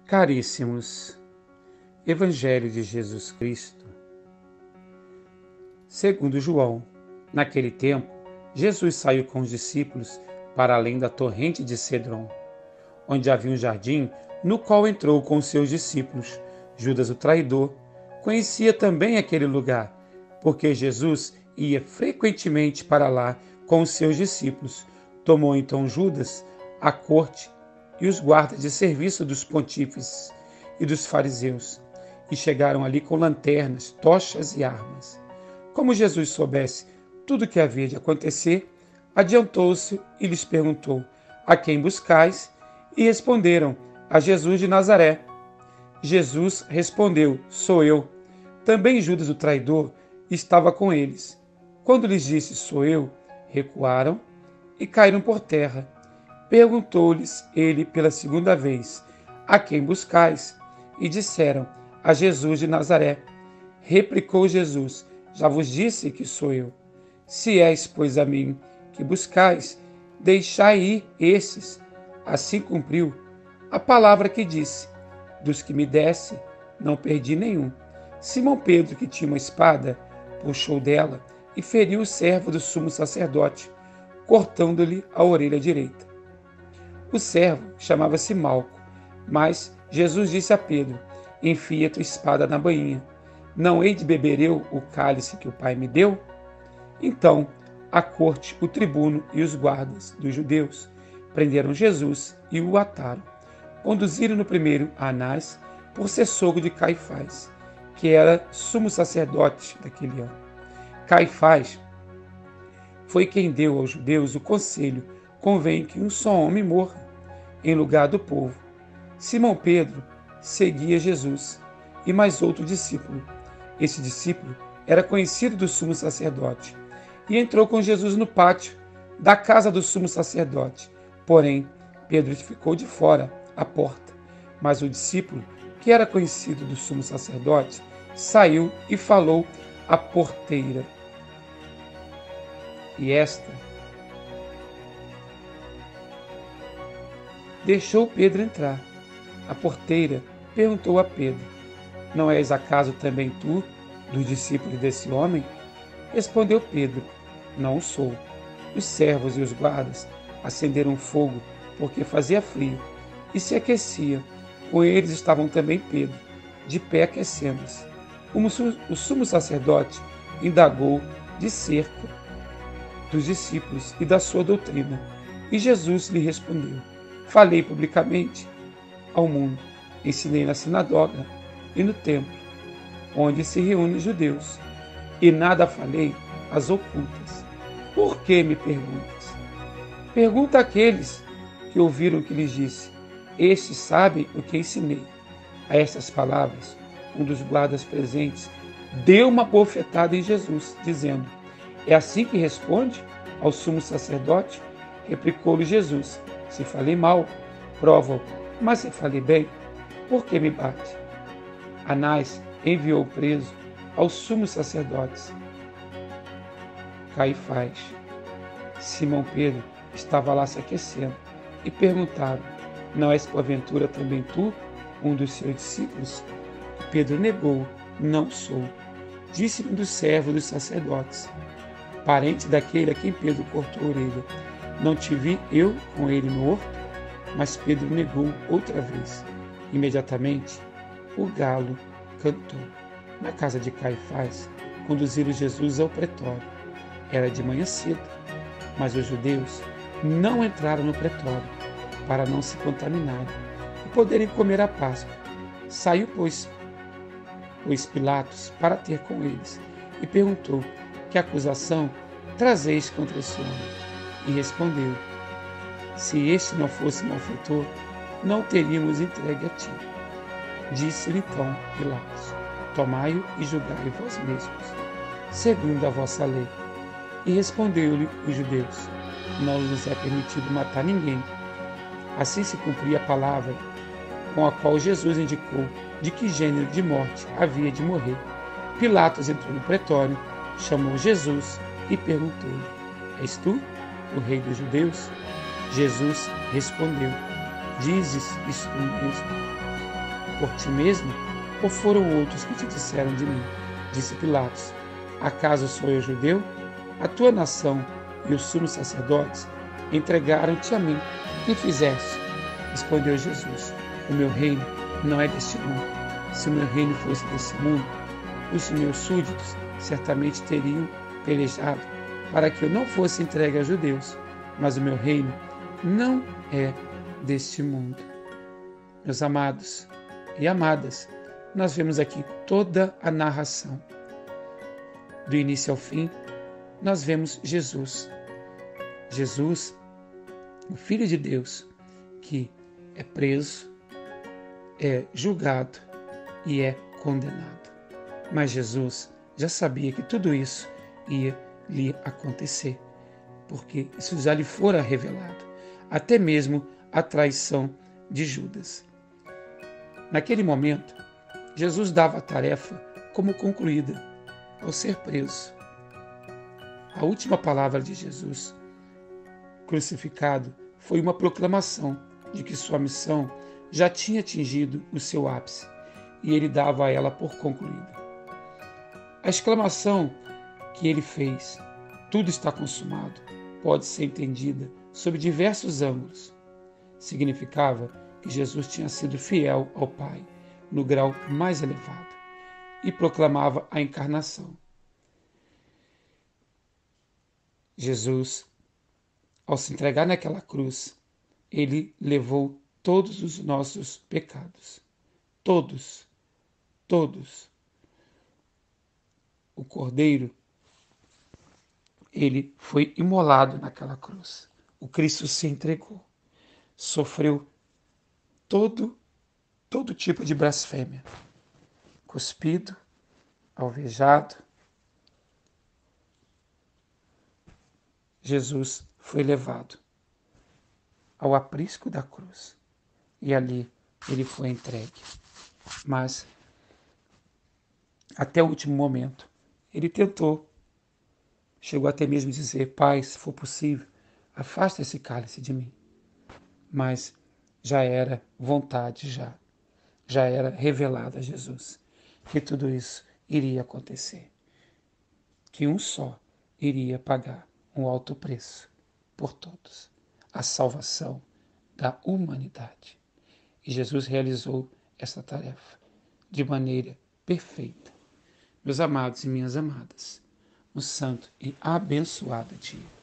Caríssimos, Evangelho de Jesus Cristo, segundo João. Naquele tempo, Jesus saiu com os discípulos para além da torrente de Cedron, onde havia um jardim, no qual entrou com os seus discípulos. Judas, o traidor, conhecia também aquele lugar, porque Jesus ia frequentemente para lá com os seus discípulos. Tomou então Judas a corte e os guardas de serviço dos pontífices e dos fariseus, e chegaram ali com lanternas, tochas e armas. Como Jesus soubesse tudo o que havia de acontecer, adiantou-se e lhes perguntou: a quem buscais? E responderam: a Jesus de Nazaré. Jesus respondeu: sou eu. Também Judas, o traidor, estava com eles. Quando lhes disse: sou eu, recuaram e caíram por terra. Perguntou-lhes ele pela segunda vez: a quem buscais? E disseram: a Jesus de Nazaré. Replicou Jesus: já vos disse que sou eu. Se és, pois, a mim que buscais, deixai ir esses. Assim cumpriu a palavra que disse: dos que me desse, não perdi nenhum. Simão Pedro, que tinha uma espada, puxou dela e feriu o servo do sumo sacerdote, cortando-lhe a orelha direita. O servo chamava-se Malco, mas Jesus disse a Pedro: enfia tua espada na bainha. Não hei de beber eu o cálice que o Pai me deu? Então a corte, o tribuno e os guardas dos judeus prenderam Jesus e o ataram. Conduziram-no primeiro a Anás, por ser sogro de Caifás, que era sumo sacerdote daquele ano. Caifás foi quem deu aos judeus o conselho: convém que um só homem morra em lugar do povo. Simão Pedro seguia Jesus e mais outro discípulo. Esse discípulo era conhecido do sumo sacerdote e entrou com Jesus no pátio da casa do sumo sacerdote. Porém, Pedro ficou de fora, à porta. Mas o discípulo, que era conhecido do sumo sacerdote, saiu e falou à porteira. E esta deixou Pedro entrar. A porteira perguntou a Pedro: não és acaso também tu dos discípulos desse homem? Respondeu Pedro: não sou. Os servos e os guardas acenderam fogo porque fazia frio e se aquecia. Com eles estavam também Pedro, de pé aquecendo-se. O sumo sacerdote indagou de cerca dos discípulos e da sua doutrina. E Jesus lhe respondeu: falei publicamente ao mundo, ensinei na sinagoga e no templo, onde se reúnem os judeus, e nada falei às ocultas. Por que me perguntas? Pergunta àqueles que ouviram o que lhes disse. Estes sabem o que ensinei. A estas palavras, um dos guardas presentes deu uma bofetada em Jesus, dizendo: é assim que responde ao sumo sacerdote? Replicou-lhe Jesus: se falei mal, prova-o, mas se falei bem, por que me bate? Anás enviou o preso aos sumos sacerdotes. Caifás. Simão Pedro estava lá se aquecendo e perguntaram: não és porventura também tu um dos seus discípulos? Pedro negou: não sou. Disse-lhe um dos servos dos sacerdotes, parente daquele a quem Pedro cortou a orelha: não te vi eu com ele no horto? Mas Pedro negou outra vez. Imediatamente o galo cantou. Na casa de Caifás, conduziram Jesus ao pretório. Era de manhã cedo, mas os judeus não entraram no pretório para não se contaminarem e poderem comer a Páscoa. Saiu, pois Pilatos para ter com eles e perguntou: que acusação trazeis contra esse homem? E respondeu: se este não fosse malfeitor, não o teríamos entregue a ti. Disse-lhe então Pilatos: tomai-o e julgai vós mesmos, segundo a vossa lei. E respondeu-lhe os judeus: não nos é permitido matar ninguém. Assim se cumpria a palavra com a qual Jesus indicou de que gênero de morte havia de morrer. Pilatos entrou no pretório, chamou Jesus e perguntou-lhe: és tu o rei dos judeus? Jesus respondeu: dizes isto mesmo. por ti mesmo, ou foram outros que te disseram de mim? Disse Pilatos. Acaso sou eu judeu? A tua nação e os sumos sacerdotes entregaram-te a mim. Que fizeste? Respondeu Jesus. O meu reino não é deste mundo. Se o meu reino fosse deste mundo, os meus súditos certamente teriam pelejado para que eu não fosse entregue aos judeus. Mas o meu reino não é deste mundo. Meus amados e amadas, nós vemos aqui toda a narração. Do início ao fim, nós vemos Jesus. Jesus, o Filho de Deus, que é preso, é julgado e é condenado. Mas Jesus já sabia que tudo isso ia lhe acontecer, porque isso já lhe fora revelado, até mesmo a traição de Judas. Naquele momento, Jesus dava a tarefa como concluída ao ser preso. A última palavra de Jesus, crucificado, foi uma proclamação de que sua missão já tinha atingido o seu ápice e ele dava a ela por concluída. A exclamação que ele fez, tudo está consumado, pode ser entendida sob diversos ângulos. Significava que Jesus tinha sido fiel ao Pai no grau mais elevado e proclamava a encarnação. Jesus, ao se entregar naquela cruz, ele levou todos os nossos pecados. Todos. O Cordeiro, ele foi imolado naquela cruz. O Cristo se entregou. Sofreu todo tipo de blasfêmia. Cuspido, alvejado. Jesus foi levado ao aprisco da cruz e ali ele foi entregue. Mas até o último momento ele tentou, chegou até mesmo a dizer: Pai, se for possível, afasta esse cálice de mim. Mas já era vontade, já era revelada a Jesus que tudo isso iria acontecer, que um só iria pagar um alto preço por todos, a salvação da humanidade. E Jesus realizou essa tarefa de maneira perfeita. Meus amados e minhas amadas, um santo e abençoado dia.